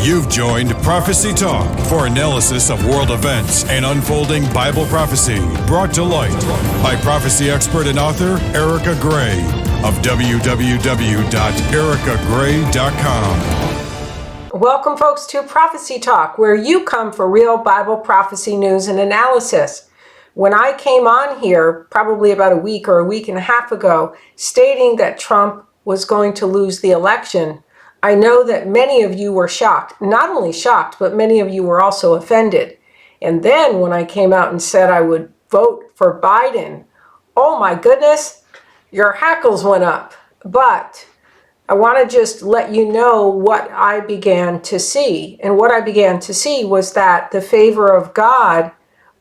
You've joined Prophecy Talk for analysis of world events and unfolding Bible prophecy, brought to light by prophecy expert and author Erika Grey of www.erikagray.com. Welcome, folks, to Prophecy Talk, where you come for real Bible prophecy news and analysis. When I came on here, probably about a week or a week and a half ago, stating that Trump was going to lose the election, I know that many of you were shocked. Not only shocked, but many of you were also offended. And then when I came out and said I would vote for Biden, oh my goodness, your hackles went up. But I want to just let you know what I began to see. And what I began to see was that the favor of God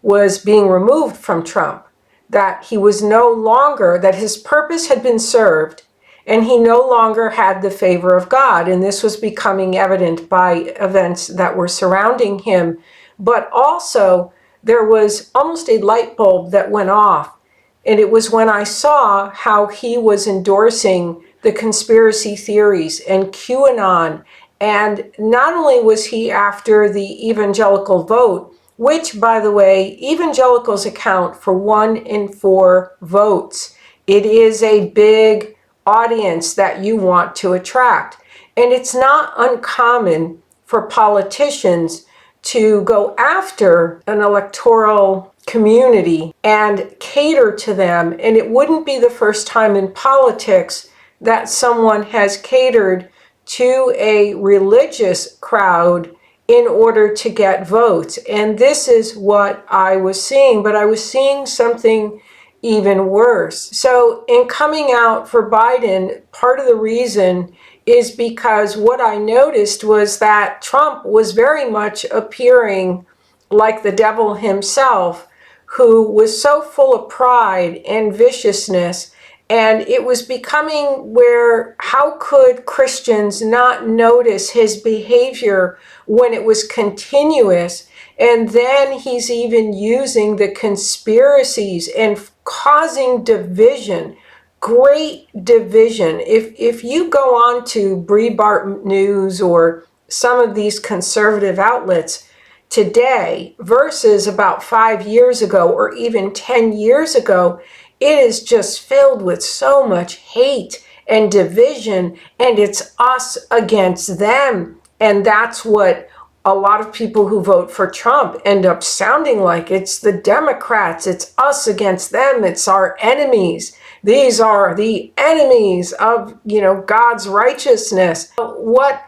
was being removed from Trump, that he was no longer, that his purpose had been served, and he no longer had the favor of God. And this was becoming evident by events that were surrounding him. But also, there was almost a light bulb that went off. And it was when I saw how he was endorsing the conspiracy theories and QAnon. And not only was he after the evangelical vote, which, by the way, evangelicals account for 1 in 4 votes. It is a big audience that you want to attract. And it's not uncommon for politicians to go after an electoral community and cater to them. And it wouldn't be the first time in politics that someone has catered to a religious crowd in order to get votes. And this is what I was seeing, but I was seeing something even worse. So in coming out for Biden, part of the reason is because what I noticed was that Trump was very much appearing like the devil himself, who was so full of pride and viciousness. And it was becoming where, how could Christians not notice his behavior when it was continuous? And then he's even using the conspiracies and causing division, great division. If you go on to Breitbart News or some of these conservative outlets today versus about 5 years ago or even 10 years ago, it is just filled with so much hate and division, and it's us against them. And that's what a lot of people who vote for Trump end up sounding like. It's the Democrats, it's us against them, it's our enemies. These are the enemies of, God's righteousness. What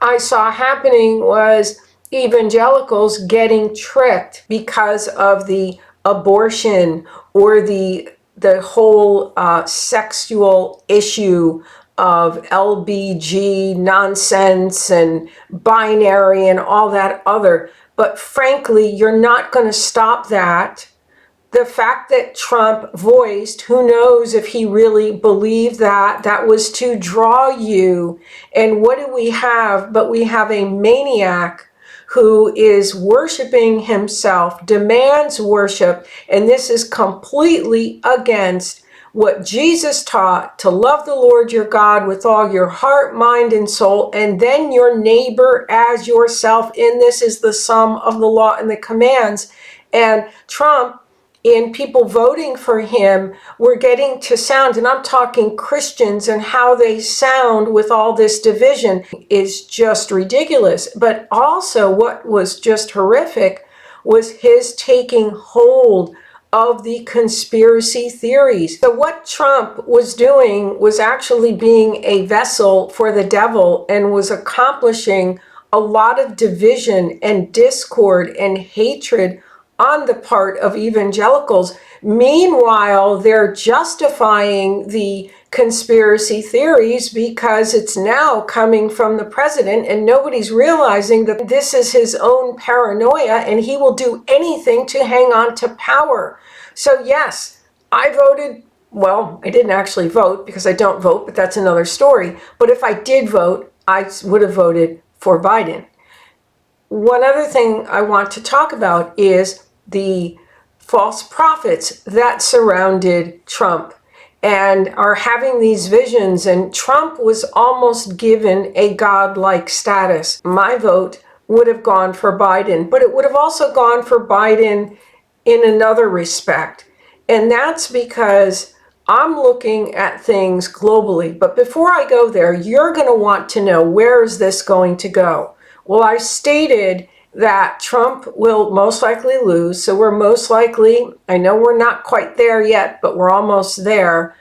I saw happening was evangelicals getting tricked because of the abortion or the whole sexual issue of LBG nonsense and binary and all that other. But frankly, you're not going to stop that. The fact that Trump voiced, who knows if he really believed that was to draw you. And what do we have? But we have a maniac who is worshiping himself, demands worship, and this is completely against what Jesus taught, to love the Lord your God with all your heart, mind, and soul, and then your neighbor as yourself. And this is the sum of the law and the commands. And Trump, in people voting for him, we're getting to sound, and I'm talking Christians and how they sound with all this division is just ridiculous. But also what was just horrific was his taking hold of the conspiracy theories. So what Trump was doing was actually being a vessel for the devil and was accomplishing a lot of division and discord and hatred on the part of evangelicals. Meanwhile, they're justifying the conspiracy theories because it's now coming from the president, and nobody's realizing that this is his own paranoia and he will do anything to hang on to power. So yes, I voted, well, I didn't actually vote because I don't vote, but that's another story. But if I did vote, I would have voted for Biden. One other thing I want to talk about is the false prophets that surrounded Trump. and are having these visions. And Trump was almost given a godlike status. My vote would have gone for Biden, but it would have also gone for Biden in another respect. And that's because I'm looking at things globally. But before I go there, you're going to want to know, where is this going to go? Well, I stated that Trump will most likely lose. So we're most likely, I know we're not quite there yet, but we're almost there.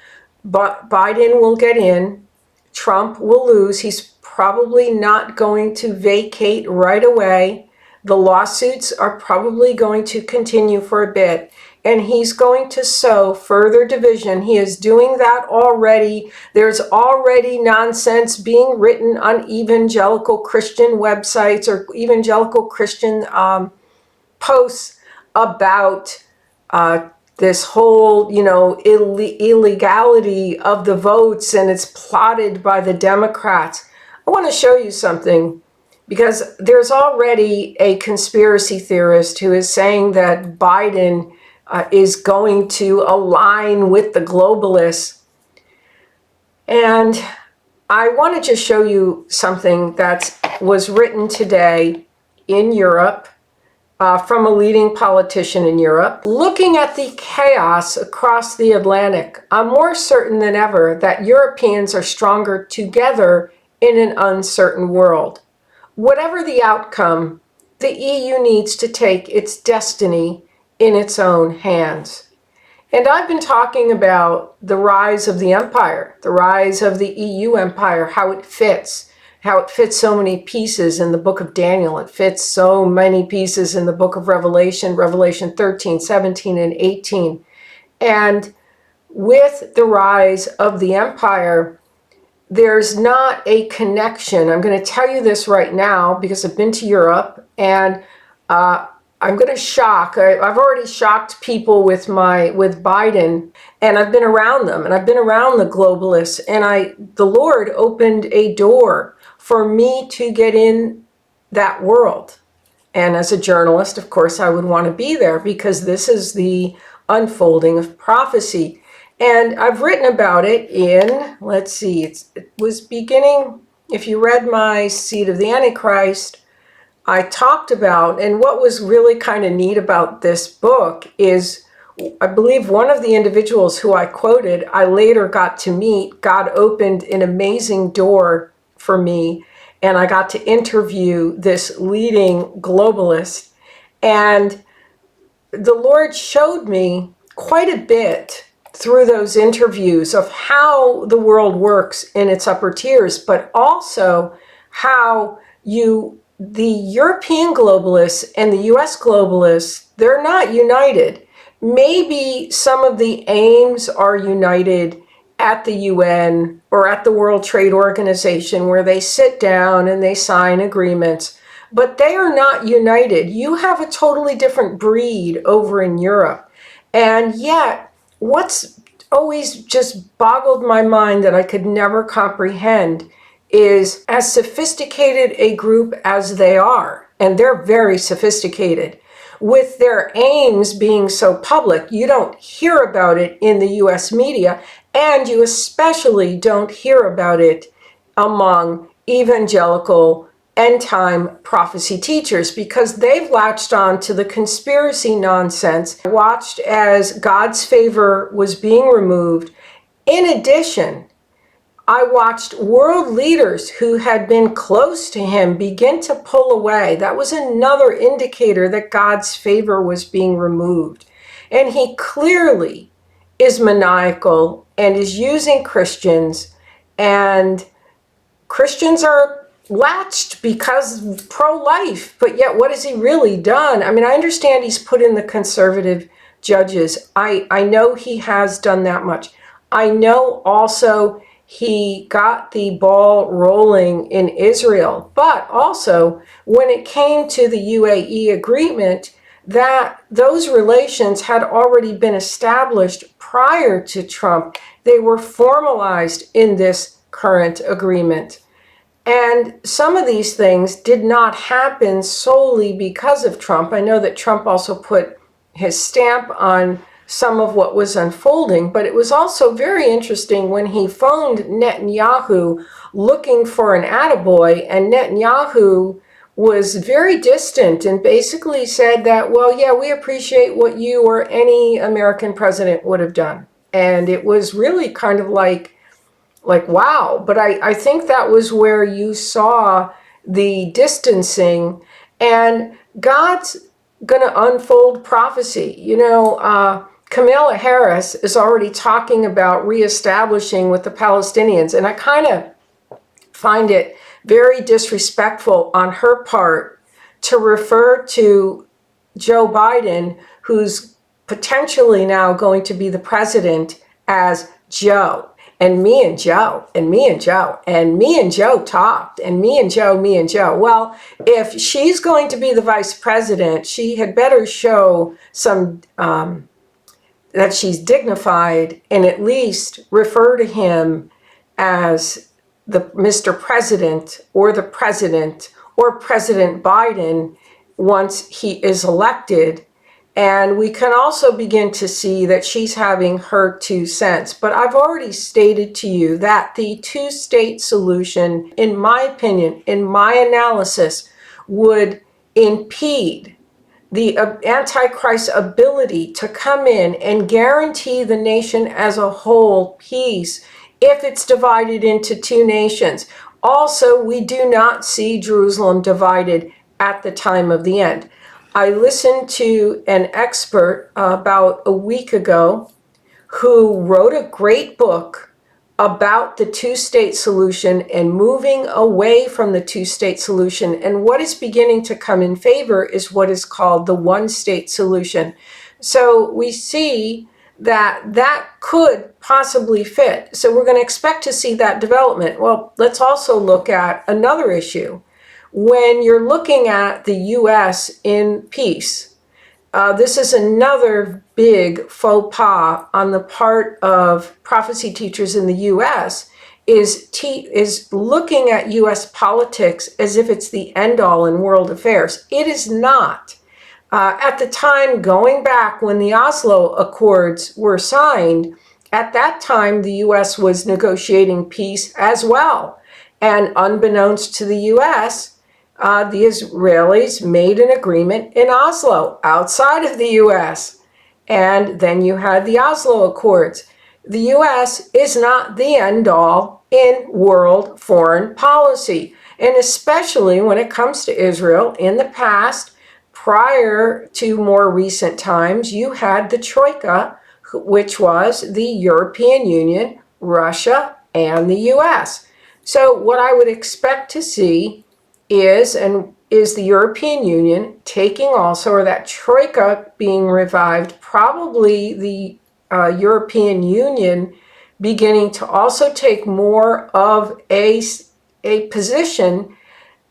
But Biden will get in. Trump will lose. He's probably not going to vacate right away. The lawsuits are probably going to continue for a bit, and he's going to sow further division. He is doing that already. There's already nonsense being written on evangelical Christian websites or evangelical Christian posts about this whole, illegality of the votes, and it's plotted by the Democrats. I want to show you something, because there's already a conspiracy theorist who is saying that Biden is going to align with the globalists. And I want to just show you something that was written today in Europe from a leading politician in Europe. Looking at the chaos across the Atlantic, I'm more certain than ever that Europeans are stronger together in an uncertain world. Whatever the outcome, the EU needs to take its destiny in its own hands. And I've been talking about the rise of the empire, the rise of the EU empire, how it fits so many pieces in the book of Daniel. It fits so many pieces in the book of Revelation, Revelation 13, 17, and 18. And with the rise of the empire, there's not a connection. I'm going to tell you this right now because I've been to Europe, and I'm going to shock. I've already shocked people with Biden, and I've been around them, and I've been around the globalists, and the Lord opened a door for me to get in that world. And as a journalist, of course, I would want to be there, because this is the unfolding of prophecy. And I've written about it in, let's see, it was beginning, if you read my Seed of the Antichrist, I talked about, and what was really kind of neat about this book is, I believe one of the individuals who I quoted, I later got to meet. God opened an amazing door for me, and I got to interview this leading globalist. And the Lord showed me quite a bit through those interviews of how the world works in its upper tiers, but also how the European globalists and the US globalists, they're not united. Maybe some of the aims are united at the UN or at the World Trade Organization, where they sit down and they sign agreements, but they are not united. You have a totally different breed over in Europe. And yet, what's always just boggled my mind that I could never comprehend is, as sophisticated a group as they are, and they're very sophisticated, with their aims being so public, you don't hear about it in the US media, and you especially don't hear about it among evangelical end-time prophecy teachers, because they've latched on to the conspiracy nonsense. I watched as God's favor was being removed. In addition, I watched world leaders who had been close to him begin to pull away. That was another indicator that God's favor was being removed. And he clearly is maniacal and is using Christians, and Christians are latched because pro-life, but yet what has he really done? I mean, I understand he's put in the conservative judges. I know he has done that much. I know also he got the ball rolling in Israel, but also when it came to the UAE agreement, that those relations had already been established prior to Trump. They were formalized in this current agreement. And some of these things did not happen solely because of Trump. I know that Trump also put his stamp on some of what was unfolding. But it was also very interesting when he phoned Netanyahu looking for an attaboy, and Netanyahu was very distant and basically said that, well, yeah, we appreciate what you or any American president would have done. And it was really kind of like wow. But I think that was where you saw the distancing, and God's going to unfold prophecy. Kamala Harris is already talking about reestablishing with the Palestinians, and I kind of find it very disrespectful on her part to refer to Joe Biden, who's potentially now going to be the president, as Joe. And me and Joe, and me and Joe, and me and Joe talked, and me and Joe, me and Joe. Well, if she's going to be the vice president, she had better show some, that she's dignified, and at least refer to him as the Mr. President or the President or President Biden once he is elected. And we can also begin to see that she's having her 2 cents. But I've already stated to you that the two-state solution, in my opinion, in my analysis, would impede the Antichrist's ability to come in and guarantee the nation as a whole peace if it's divided into 2 nations. Also, we do not see Jerusalem divided at the time of the end. I listened to an expert about a week ago who wrote a great book about the two-state solution and moving away from the two-state solution. And what is beginning to come in favor is what is called the one-state solution. So we see that that could possibly fit. So we're going to expect to see that development. Well, let's also look at another issue. When you're looking at the U.S. in peace, this is another big faux pas on the part of prophecy teachers in the U.S. is looking at U.S. politics as if it's the end-all in world affairs. It is not. At the time, going back when the Oslo Accords were signed, at that time the U.S. was negotiating peace as well. And unbeknownst to the U.S., the Israelis made an agreement in Oslo outside of the U.S. And then you had the Oslo Accords. The U.S. is not the end-all in world foreign policy. And especially when it comes to Israel, in the past, prior to more recent times, you had the Troika, which was the European Union, Russia, and the U.S. So what I would expect to see is the European Union taking also, or that Troika being revived, probably the European Union beginning to also take more of a position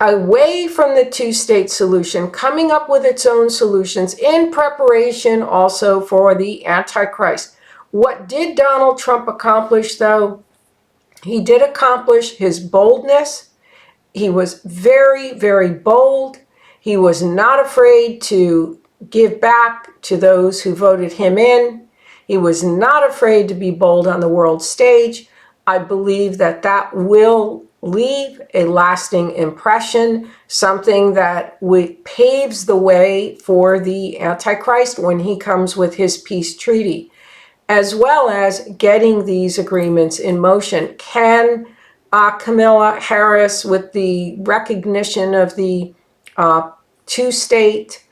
away from the two-state solution, coming up with its own solutions in preparation also for the Antichrist. What did Donald Trump accomplish, though? He did accomplish his boldness. He was very, very bold. He was not afraid to give back to those who voted him in. He was not afraid to be bold on the world stage. I believe that that will leave a lasting impression, something that paves the way for the Antichrist when he comes with his peace treaty, as well as getting these agreements in motion. Can Kamala Harris, with the recognition of the two-state,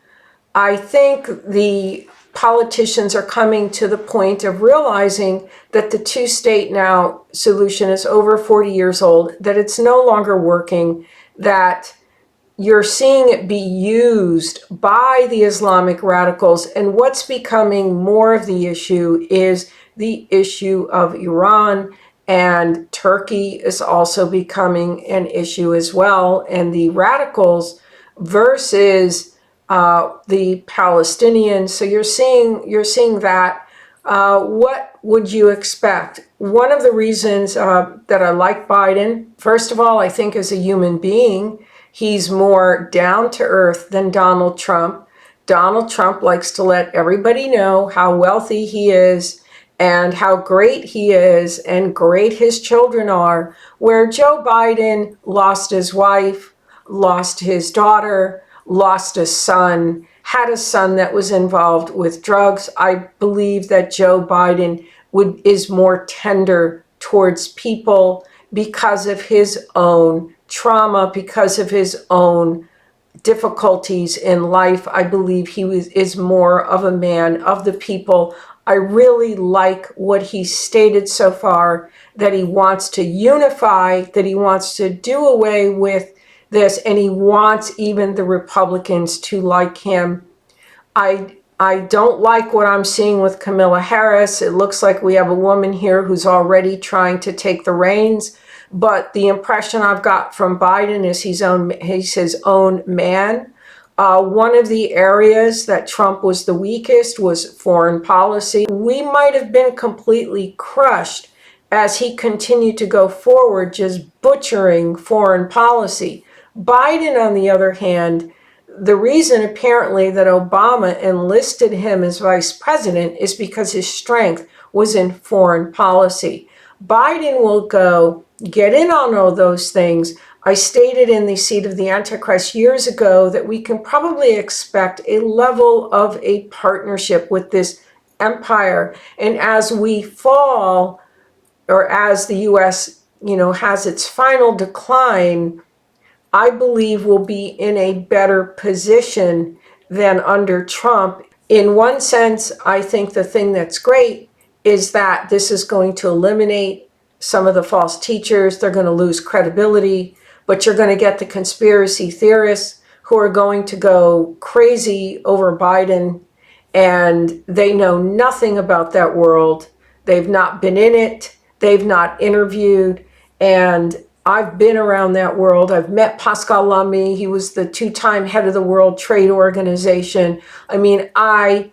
I think the politicians are coming to the point of realizing that the two-state now solution is over 40 years old, that it's no longer working, that you're seeing it be used by the Islamic radicals. And what's becoming more of the issue is the issue of Iran, and Turkey is also becoming an issue as well. And the radicals versus the Palestinians. So you're seeing that. What would you expect? One of the reasons that I like Biden, first of all, I think as a human being, he's more down to earth than Donald Trump. Donald Trump likes to let everybody know how wealthy he is and how great he is and great his children are, where Joe Biden lost his wife, lost his daughter, lost a son, had a son that was involved with drugs. I believe that Joe Biden is more tender towards people because of his own trauma, because of his own difficulties in life. I believe is more of a man of the people. I really like what he stated so far, that he wants to unify, that he wants to do away with this, and he wants even the Republicans to like him. I don't like what I'm seeing with Kamala Harris. It looks like we have a woman here who's already trying to take the reins. But the impression I've got from Biden is he's his own man. One of the areas that Trump was the weakest was foreign policy. We might have been completely crushed as he continued to go forward, just butchering foreign policy. Biden, on the other hand, the reason apparently that Obama enlisted him as vice president is because his strength was in foreign policy. Biden will go get in on all those things. I stated in the Seed of the Antichrist years ago that we can probably expect a level of a partnership with this empire. And as we fall, or as the U.S., has its final decline, I believe we'll be in a better position than under Trump. In one sense, I think the thing that's great is that this is going to eliminate some of the false teachers. They're going to lose credibility, but you're going to get the conspiracy theorists who are going to go crazy over Biden, and they know nothing about that world. They've not been in it. They've not interviewed, and I've been around that world. I've met Pascal Lamy. He was the 2-time head of the World Trade Organization. I mean, I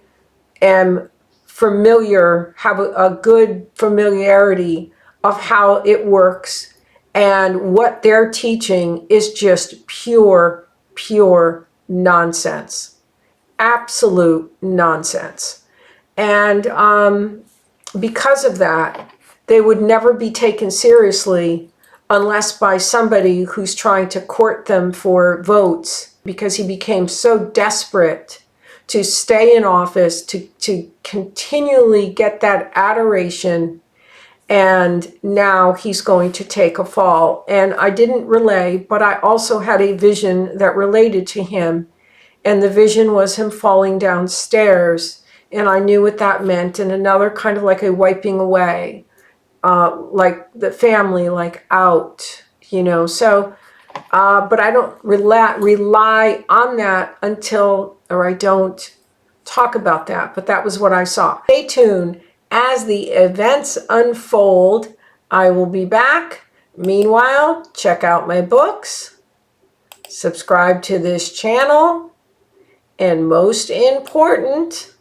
am familiar, have a good familiarity of how it works, and what they're teaching is just pure nonsense. Absolute nonsense. And because of that, they would never be taken seriously unless by somebody who's trying to court them for votes, because he became so desperate to stay in office, to continually get that adoration, and now he's going to take a fall. And I didn't relay, but I also had a vision that related to him, and the vision was him falling downstairs, and I knew what that meant, and another kind of like a wiping away. Like the family, like out, so, but I don't rely on that or I don't talk about that, but that was what I saw. Stay tuned as the events unfold. I will be back. Meanwhile, check out my books, subscribe to this channel, and most important,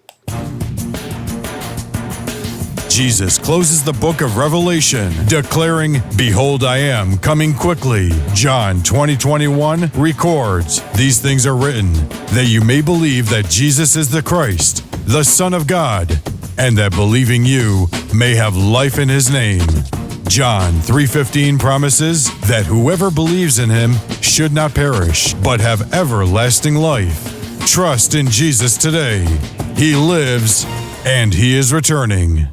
Jesus closes the book of Revelation, declaring, "Behold, I am coming quickly." John 20:21 records, "These things are written, that you may believe that Jesus is the Christ, the Son of God, and that believing you may have life in his name." John 3:15 promises that whoever believes in him should not perish, but have everlasting life. Trust in Jesus today. He lives, and he is returning.